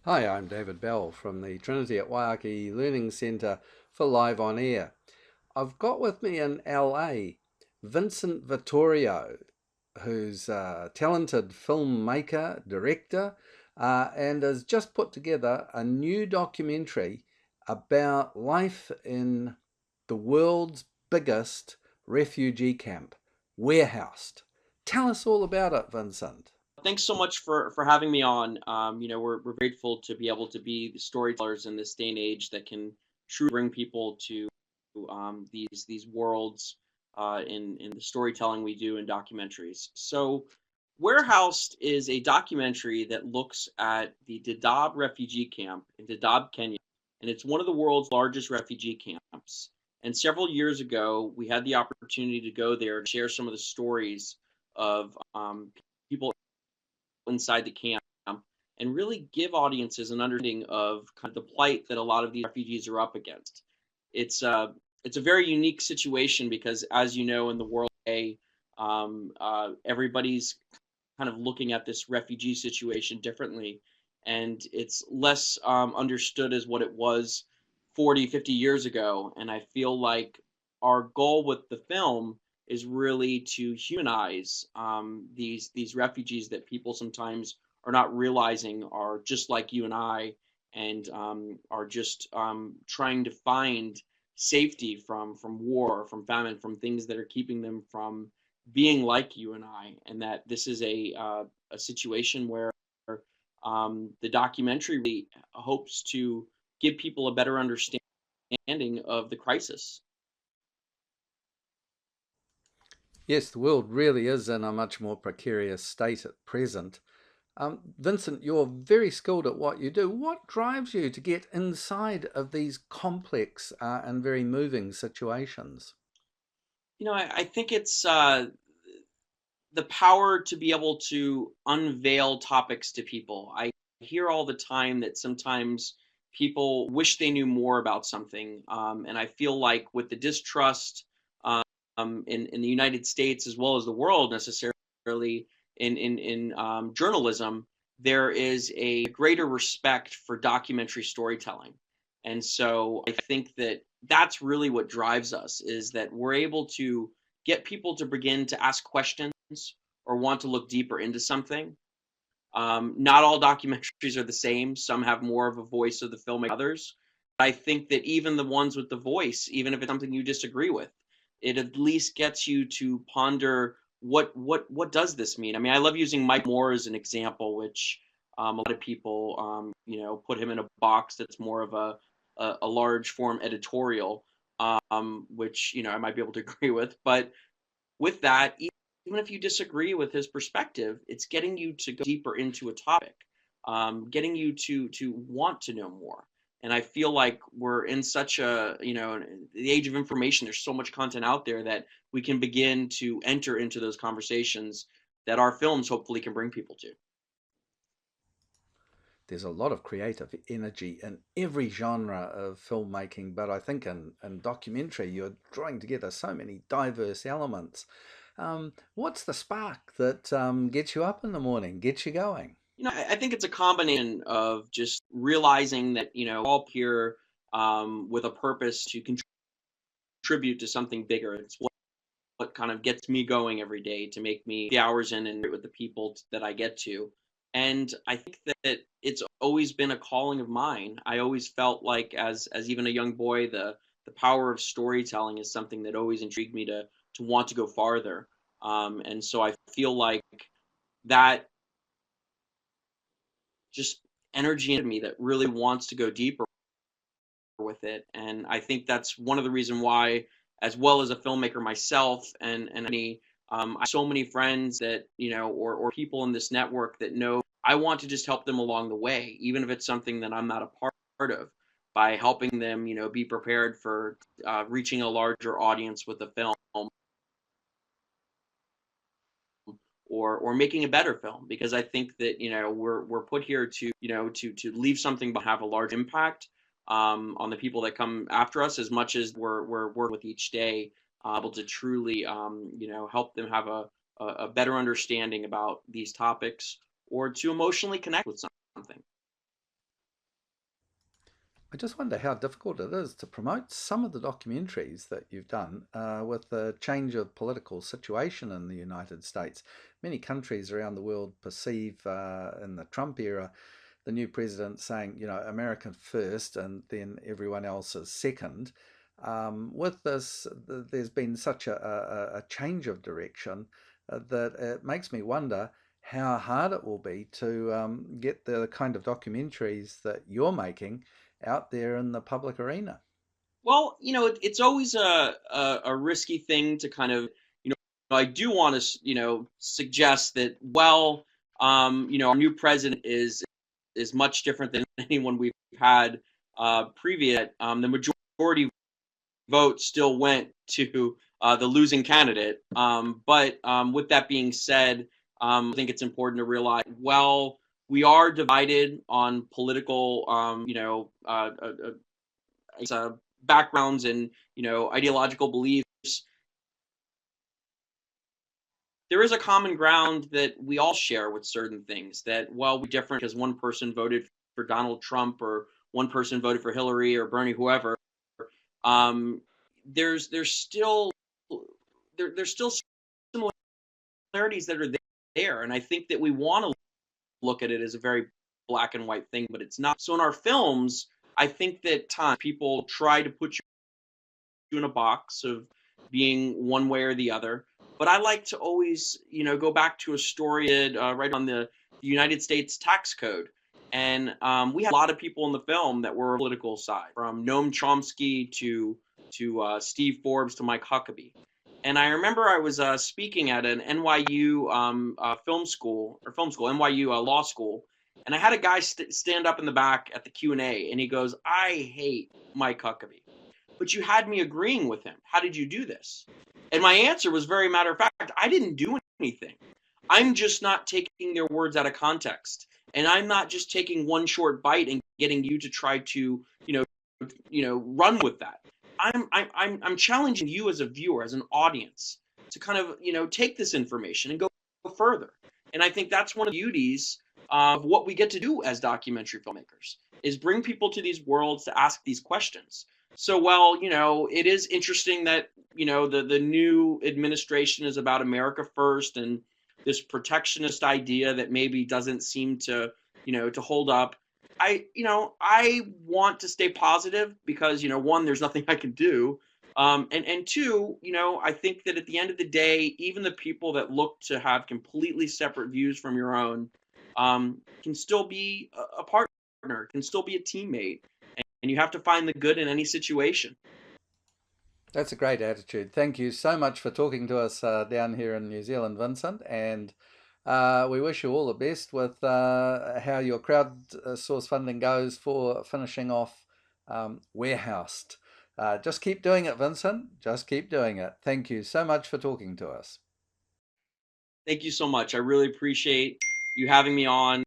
Hi, I'm David Bell from the Trinity Waiake Learning Centre for Live on Air. I've got with me in LA Vincent Vittorio, who's a talented filmmaker, director, and has just put together a new documentary about life in the world's biggest refugee camp, warehoused. Tell us all about it, Vincent. Thanks so much for having me on. We're grateful to be able to be the storytellers in this day and age that can truly bring people to these worlds in the storytelling we do in documentaries. So, Warehoused is a documentary that looks at the Dadaab refugee camp in Dadaab, Kenya, and it's one of the world's largest refugee camps. And several years ago, we had the opportunity to go there and share some of the stories of people inside the camp and really give audiences an understanding of kind of the plight that a lot of these refugees are up against. It's it's a very unique situation because, as you know, in the world today, everybody's kind of looking at this refugee situation differently, and it's less understood as what it was 40, 50 years ago. And I feel like our goal with the film is really to humanize these refugees that people sometimes are not realizing are just like you and I, and are just trying to find safety from war, from famine, from things that are keeping them from being like you and I, and that this is a situation where the documentary really hopes to give people a better understanding of the crisis. Yes, the world really is in a much more precarious state at present. Vincent, you're very skilled at what you do. What drives you to get inside of these complex and very moving situations? I think it's the power to be able to unveil topics to people. I hear all the time that sometimes people wish they knew more about something, and I feel like with the distrust in the United States as well as the world necessarily in journalism, there is a greater respect for documentary storytelling. And so I think that that's really what drives us, is that we're able to get people to begin to ask questions or want to look deeper into something. Not all documentaries are the same. Some have more of a voice of the filmmaker than others. I think that even the ones with the voice, even if it's something you disagree with, it at least gets you to ponder what does this mean? I mean, I love using Mike Moore as an example, which a lot of people put him in a box that's more of a large form editorial, which I might be able to agree with. But with that, even if you disagree with his perspective, it's getting you to go deeper into a topic, getting you to want to know more. And I feel like we're in such the age of information. There's so much content out there that we can begin to enter into those conversations that our films hopefully can bring people to. There's a lot of creative energy in every genre of filmmaking, but I think in documentary, you're drawing together so many diverse elements. What's the spark that gets you up in the morning, gets you going? I think it's a combination of just realizing that all here with a purpose to contribute to something bigger. It's what kind of gets me going every day to make me the hours in and with the people that I get to. And I think that it's always been a calling of mine. I always felt like as even a young boy, the power of storytelling is something that always intrigued me to want to go farther. And so I feel like that just energy in me that really wants to go deeper with it. And I think that's one of the reason why, as well as a filmmaker myself, and I have so many friends that or people in this network that know I want to just help them along the way, even if it's something that I'm not a part of, by helping them be prepared for reaching a larger audience with a film, or making a better film, because I think that we're put here to to leave something but have a large impact on the people that come after us, as much as we're working with each day, able to truly help them have a better understanding about these topics, or to emotionally connect with something. I just wonder how difficult it is to promote some of the documentaries that you've done with the change of political situation in the United States. Many countries around the world perceive in the Trump era the new president saying, you know, America first and then everyone else is second. With this, there's been such a change of direction that it makes me wonder how hard it will be to get the kind of documentaries that you're making out there in the public arena. Well, it's always a risky thing to kind of, I do want to, suggest that, well, our new president is much different than anyone we've had previous. The majority vote still went to the losing candidate. But with that being said, I think it's important to realize, well, we are divided on political, backgrounds and ideological beliefs. There is a common ground that we all share with certain things. That while we're different because one person voted for Donald Trump or one person voted for Hillary or Bernie, whoever, there's still similarities that are there, and I think that we want to look at it as a very black and white thing, but it's not. So in our films, I think that times people try to put you in a box of being one way or the other. But I like to always, go back to a story right on the United States tax code. And we had a lot of people in the film that were political side, from Noam Chomsky to Steve Forbes to Mike Huckabee. And I remember I was speaking at an NYU NYU law school, and I had a guy stand up in the back at the Q&A, and he goes, "I hate Mike Huckabee, but you had me agreeing with him. How did you do this?" And my answer was very matter of fact. I didn't do anything. I'm just not taking their words out of context, and I'm not just taking one short bite and getting you to try to, run with that. I'm challenging you as a viewer, as an audience, to kind of, take this information and go further. And I think that's one of the beauties of what we get to do as documentary filmmakers, is bring people to these worlds to ask these questions. So, well, it is interesting that, the new administration is about America first, and this protectionist idea that maybe doesn't seem to, to hold up. I want to stay positive because, one, there's nothing I can do. And two, I think that at the end of the day, even the people that look to have completely separate views from your own can still be a partner, can still be a teammate. And you have to find the good in any situation. That's a great attitude. Thank you so much for talking to us down here in New Zealand, Vincent. And we wish you all the best with how your crowdsource funding goes for finishing off Warehoused. Just keep doing it, Vincent. Just keep doing it. Thank you so much for talking to us. Thank you so much. I really appreciate you having me on.